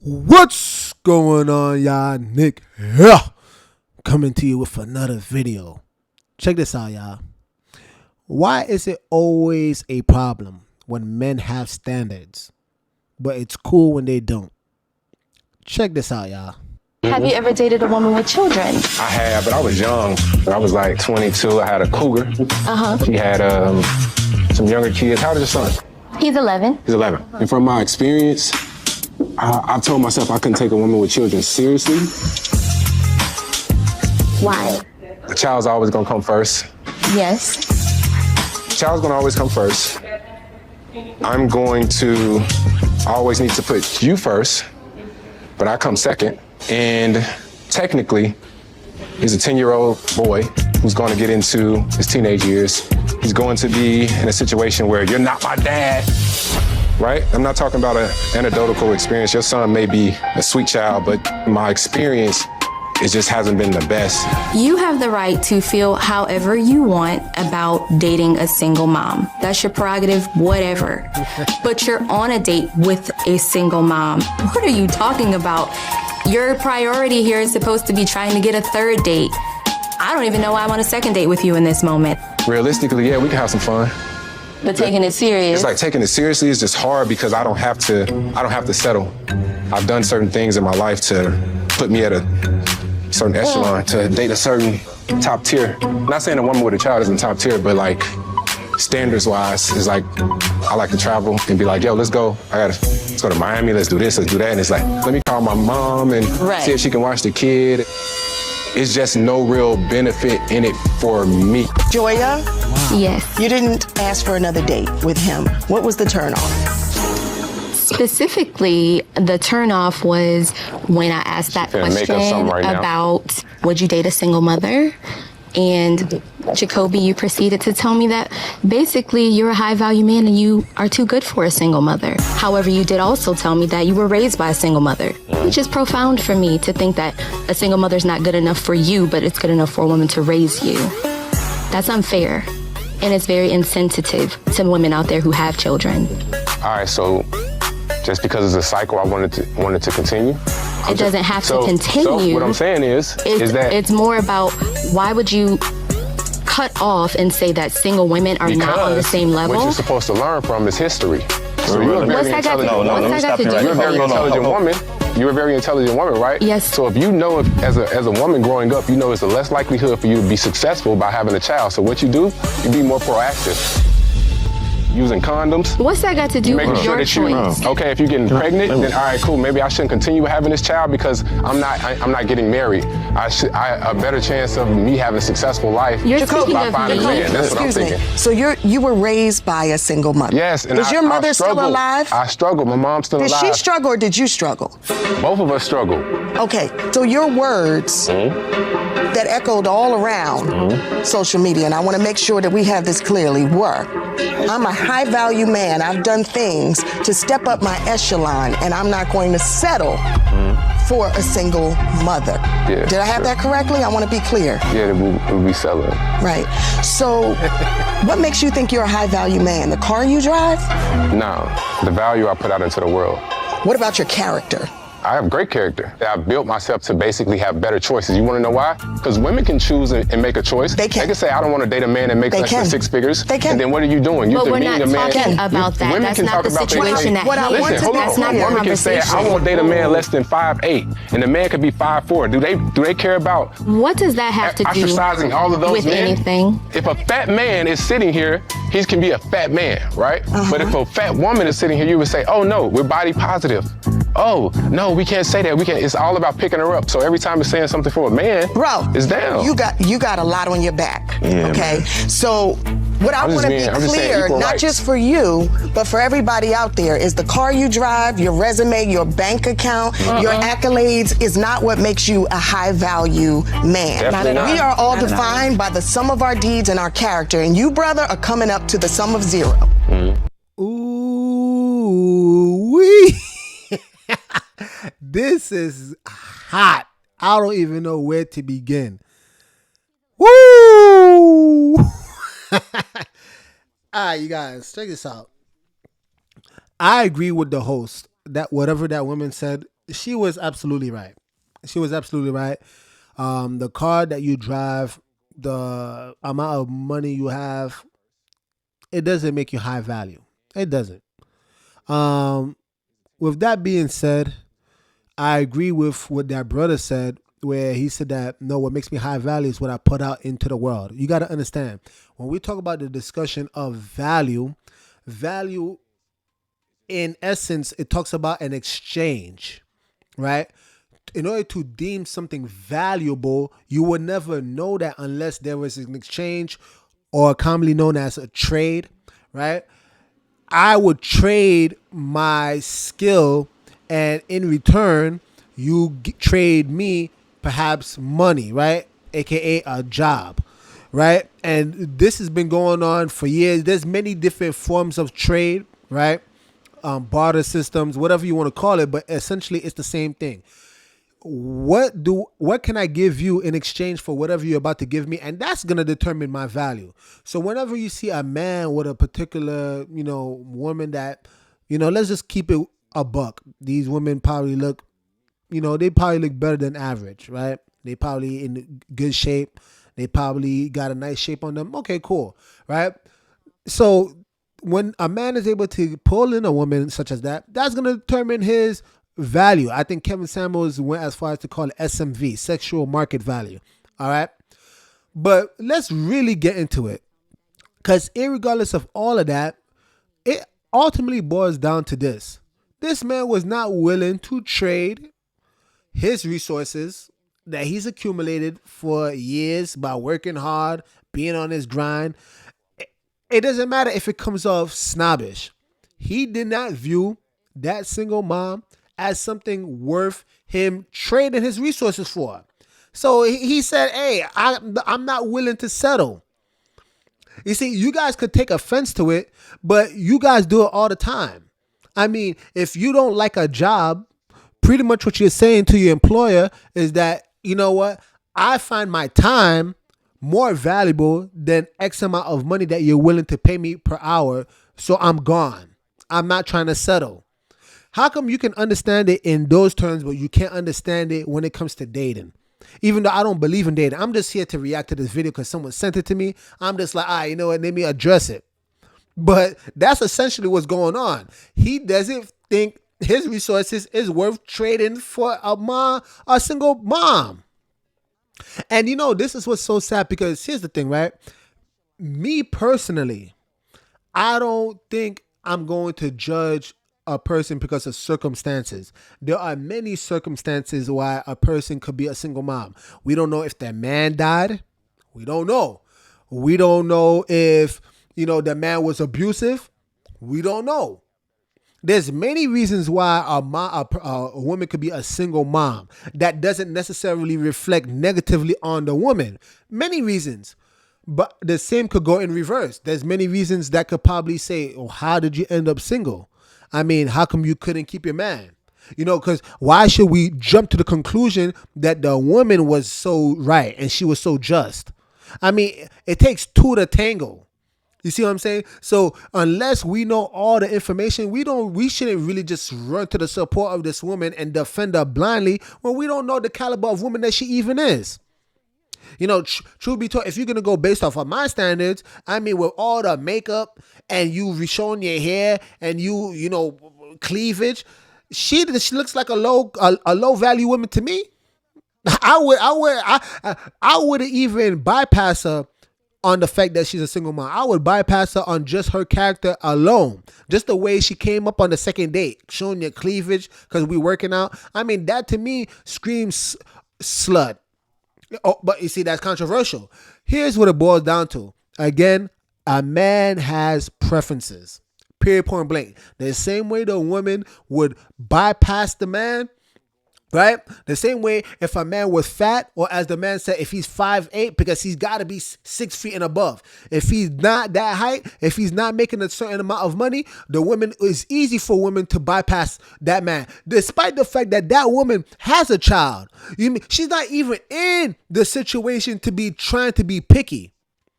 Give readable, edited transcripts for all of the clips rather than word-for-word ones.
What's going on, y'all? Nick here, coming to you with another video. Check this out, y'all. Why is it always a problem when men have standards, but it's cool when they don't? Check this out, y'all. Have you ever dated a woman with children? I have, but I was young. I was like 22. I had a cougar. She had some younger kids. How old is your son? He's 11. He's 11. And from my experience, I told myself I couldn't take a woman with children seriously. Why? The child's always gonna come first. Yes. The child's gonna always come first. I'm going to always need to put you first, but I come second. And technically, he's a 10-year-old boy who's going to get into his teenage years. He's going to be in a situation where you're not my dad, right? I'm not talking about an anecdotal experience. Your son may be a sweet child, but my experience, it just hasn't been the best. You have the right to feel however you want about dating a single mom. That's your prerogative, whatever. But you're on a date with a single mom. What are you talking about? Your priority here is supposed to be trying to get a third date. I don't even know why I want a second date with you in this moment. Realistically, yeah, we can have some fun. But taking it serious. It's like taking it seriously is just hard because I don't have to settle. I've done certain things in my life to put me at a certain echelon, to date a certain top tier. I'm not saying a woman with a child isn't top tier, but like standards wise, is like I like to travel and be like, yo, let's go. Let's go to Miami, let's do this, let's do that. And it's like, let me call my mom and see if she can watch the kid. It's just no real benefit in it for me. Joya? Yes. You didn't ask for another date with him. What was the turn off? Specifically, the turnoff was when I asked that question about would you date a single mother? And Jacoby, you proceeded to tell me that basically you're a high value man and you are too good for a single mother. However, you did also tell me that you were raised by a single mother, which is profound for me to think that a single mother's not good enough for you, but it's good enough for a woman to raise you. That's unfair. And it's very insensitive to women out there who have children. All right, so just because it's a cycle, I wanted to continue. It doesn't have to continue. So what I'm saying is that it's more about why would you cut off and say that single women are not on the same level? What you're supposed to learn from is history. So you're a very intelligent woman. You're a very intelligent woman, right? Yes. So if you know, as a woman growing up, you know it's the less likelihood for you to be successful by having a child. So what you do, you be more proactive. Using condoms. What's that got to do with your choice? Okay, if you're getting pregnant, then all right, cool. Maybe I shouldn't continue having this child because I'm not getting married. I a better chance of me having a successful life. You're speaking of me. That's what I'm thinking. So you were raised by a single mother. Yes. And is your mother still alive? I struggled. My mom's still alive. Did she struggle or did you struggle? Both of us struggled. Okay, so your words that echoed all around social media, and I want to make sure that we have this clearly, were, I'm a high value man. I've done things to step up my echelon, and I'm not going to settle for a single mother. Yeah, did I have that correctly? I want to be clear. Yeah, it would be selling. Right. So what makes you think you're a high value man? The car you drive? No, the value I put out into the world. What about your character? I have great character. I've built myself to basically have better choices. You want to know why? Because women can choose and make a choice. They can. They can say, I don't want to date a man that makes less than 6 figures. They can. And then what are you doing? You're we're not demeaning a man. talking about that. That's not the situation that that's not the woman can say, conversation. I won't date a man less than 5'8", and the man could be 5'4". Do they care about what does that have to do ostracizing all of those with men? anything? If a fat man is sitting here, he can be a fat man, right? But if a fat woman is sitting here, you would say, oh no, we're body positive. Oh, no, we can't say that. It's all about picking her up. So every time it's saying something for a man, bro, it's down. You got a lot on your back, okay? Man. So what I want to be clear, not just for you, but for everybody out there, is the car you drive, your resume, your bank account, your accolades is not what makes you a high value man. Definitely not. We are all defined by the sum of our deeds and our character, and you, brother, are coming up to the sum of 0. Ooh, wee. This is hot. I don't even know where to begin. Woo! All right, you guys, check this out. I agree with the host that whatever that woman said She was absolutely right. She was absolutely right. The car that you drive, the amount of money you have, it doesn't make you high value. It doesn't. Um, with that being said, I agree with what that brother said, where he said that no, what makes me high value is what I put out into the world. You got to understand when we talk about the discussion of value, value in essence, it talks about an exchange, right? In order to deem something valuable, you would never know that unless there was an exchange or commonly known as a trade, right? I would trade my skill, and in return, you trade me perhaps money, right? AKA a job, right? And this has been going on for years. There's many different forms of trade, right? Barter systems, whatever you want to call it, but essentially it's the same thing. What can I give you in exchange for whatever you're about to give me? And that's going to determine my value. So whenever you see a man with a particular, woman that, let's just keep it a buck. These women probably look, they probably look better than average, right? They probably in good shape. They probably got a nice shape on them. Okay, cool. Right? So when a man is able to pull in a woman such as that, that's going to determine his value. I think Kevin Samuels went as far as to call it SMV, sexual market value. All right. But let's really get into it. Because irregardless of all of that, it ultimately boils down to this. This man was not willing to trade his resources that he's accumulated for years by working hard, being on his grind. It doesn't matter if it comes off snobbish. He did not view that single mom as something worth him trading his resources for. So he said, hey, I'm not willing to settle. You see, you guys could take offense to it, but you guys do it all the time. I mean, if you don't like a job, pretty much what you're saying to your employer is that, you know what, I find my time more valuable than X amount of money that you're willing to pay me per hour. So I'm gone. I'm not trying to settle. How come you can understand it in those terms, but you can't understand it when it comes to dating? Even though I don't believe in dating, I'm just here to react to this video because someone sent it to me. I'm just like, you know what, let me address it. But that's essentially what's going on. He doesn't think his resources is worth trading for a single mom. And this is what's so sad, because here's the thing, right? Me personally, I don't think I'm going to judge a person because of circumstances. There are many circumstances why a person could be a single mom. We don't know if their man died. We don't know. We don't know if, the man was abusive. We don't know. There's many reasons why a woman could be a single mom. That doesn't necessarily reflect negatively on the woman. Many reasons. But the same could go in reverse. There's many reasons that could probably say, oh, how did you end up single? I mean, how come you couldn't keep your man? Because why should we jump to the conclusion that the woman was so right and she was so just? I mean, it takes two to tango. You see what I'm saying? So unless we know all the information, we shouldn't really just run to the support of this woman and defend her blindly when we don't know the caliber of woman that she even is. Truth be told, if you're going to go based off of my standards, I mean, with all the makeup and you showing your hair and cleavage, she looks like a low value woman to me. I would even bypass her on the fact that she's a single mom. I would bypass her on just her character alone. Just the way she came up on the second date, showing your cleavage because we working out. I mean, that to me screams slut. Oh, but you see, that's controversial. Here's what it boils down to. Again, a man has preferences. Period, point blank. The same way the woman would bypass the man, right? The same way if a man was fat, or as the man said, if he's 5'8", because he's got to be 6 feet and above. If he's not that height, if he's not making a certain amount of money, the woman, it's easy for women to bypass that man, despite the fact that that woman has a child. She's not even in the situation to be trying to be picky.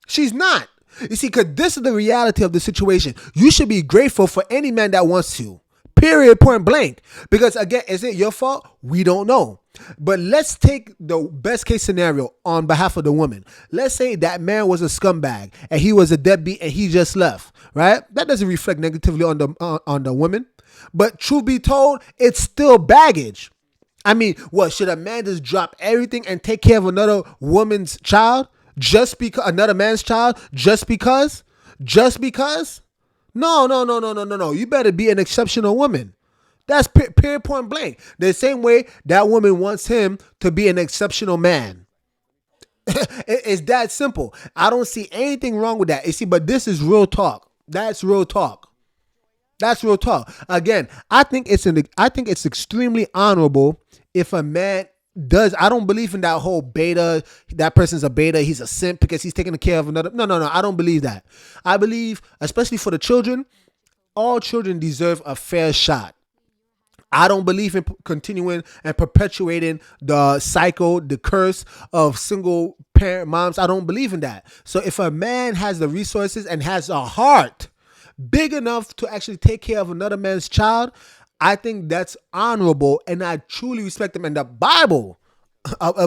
She's not. You see, because this is the reality of the situation. You should be grateful for any man that wants you. Period, point blank. Because again, is it your fault? We don't know. But let's take the best case scenario on behalf of the woman. Let's say that man was a scumbag and he was a deadbeat and he just left, right? That doesn't reflect negatively on the woman. But truth be told, it's still baggage. I mean, what, should a man just drop everything and take care of another woman's child? Just because another man's child? Just because? Just because? No. You better be an exceptional woman. That's period, point blank. The same way that woman wants him to be an exceptional man. It's that simple. I don't see anything wrong with that. You see, but this is real talk. That's real talk. That's real talk. Again, I think it's extremely honorable if a man does. I don't believe in that whole beta. That person's a beta. He's a simp because he's taking care of another. No. I don't believe that. I believe, especially for the children, all children deserve a fair shot. I don't believe in continuing and perpetuating the cycle, the curse of single parent moms. I don't believe in that. So if a man has the resources and has a heart big enough to actually take care of another man's child, I think that's honorable, and I truly respect him. And the Bible,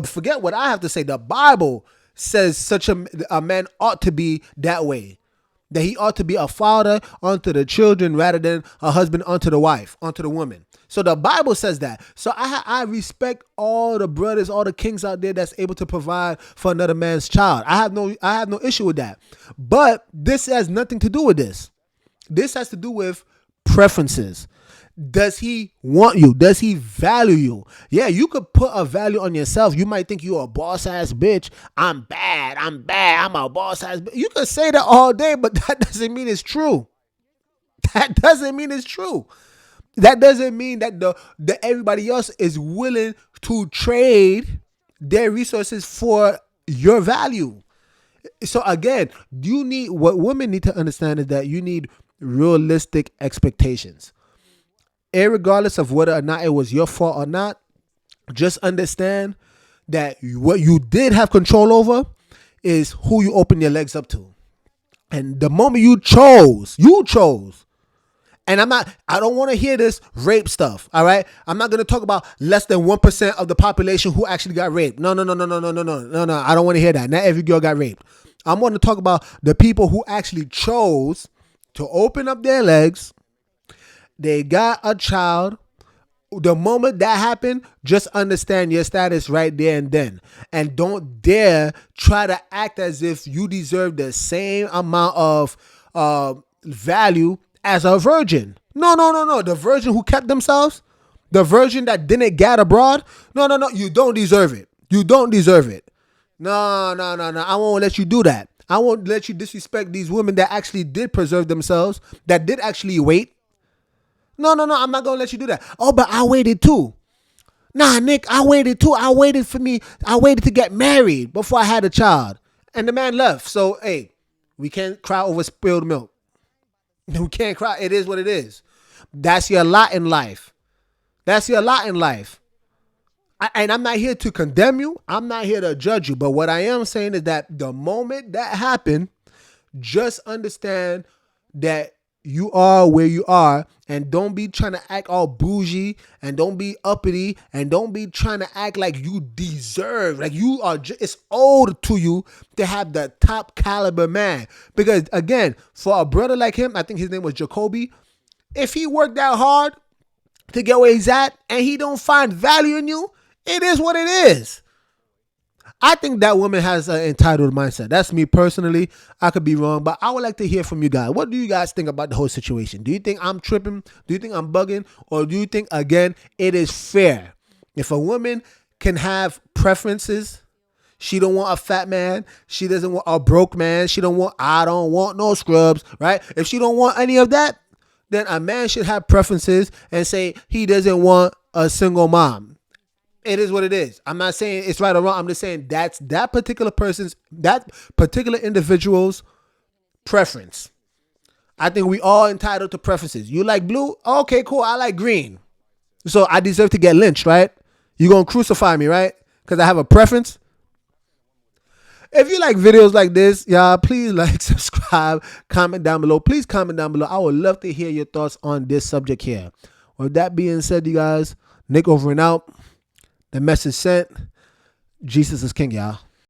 forget what I have to say, the Bible says such a man ought to be that way. That he ought to be a father unto the children rather than a husband unto the wife, unto the woman. So the Bible says that. So I respect all the brothers, all the kings out there that's able to provide for another man's child. I have no issue with that. But this has nothing to do with this. This has to do with preferences. Does he want you? Does he value you? Yeah, you could put a value on yourself. You might think you're a boss ass bitch. I'm bad. I'm a boss ass bitch. You could say that all day, but that doesn't mean it's true. That doesn't mean it's true. That doesn't mean that that everybody else is willing to trade their resources for your value. So again, what women need to understand is that you need realistic expectations. Irregardless of whether or not it was your fault or not, just understand that what you did have control over is who you open your legs up to. And the moment you chose, and I don't want to hear this rape stuff, all right? I'm not going to talk about less than 1% of the population who actually got raped. No. I don't want to hear that. Not every girl got raped. I'm going to talk about the people who actually chose to open up their legs. They got a child. The moment that happened, just understand your status right there and then. And don't dare try to act as if you deserve the same amount of value as a virgin. No. The virgin who kept themselves, the virgin that didn't get abroad. No. You don't deserve it. You don't deserve it. No. I won't let you do that. I won't let you disrespect these women that actually did preserve themselves, that did actually wait. No, I'm not going to let you do that. Oh, but I waited too. Nah, Nick, I waited too. I waited to get married before I had a child. And the man left. So, hey, we can't cry over spilled milk. We can't cry. It is what it is. That's your lot in life. And I'm not here to condemn you. I'm not here to judge you. But what I am saying is that the moment that happened, just understand that you are where you are, and don't be trying to act all bougie, and don't be uppity, and don't be trying to act like you deserve, like you are. It's owed to you to have the top caliber man. Because again, for a brother like him, I think his name was Jacoby. If he worked that hard to get where he's at, and he don't find value in you, it is what it is. I think that woman has an entitled mindset. That's me personally. I could be wrong, but I would like to hear from you guys. What do you guys think about the whole situation? Do you think I'm tripping? Do you think I'm bugging? Or do you think, again, it is fair? If a woman can have preferences, she don't want a fat man. She doesn't want a broke man. I don't want no scrubs, right? If she don't want any of that, then a man should have preferences and say he doesn't want a single mom. It is what it is. I'm not saying it's right or wrong. I'm just saying that's that particular individual's preference. I think we all entitled to preferences. You like blue? Okay, cool. I like green. So I deserve to get lynched, right? You're going to crucify me, right? Because I have a preference. If you like videos like this, y'all, please like, subscribe, comment down below. Please comment down below. I would love to hear your thoughts on this subject here. With that being said, you guys, Nick over and out. The message sent. Jesus is king, y'all.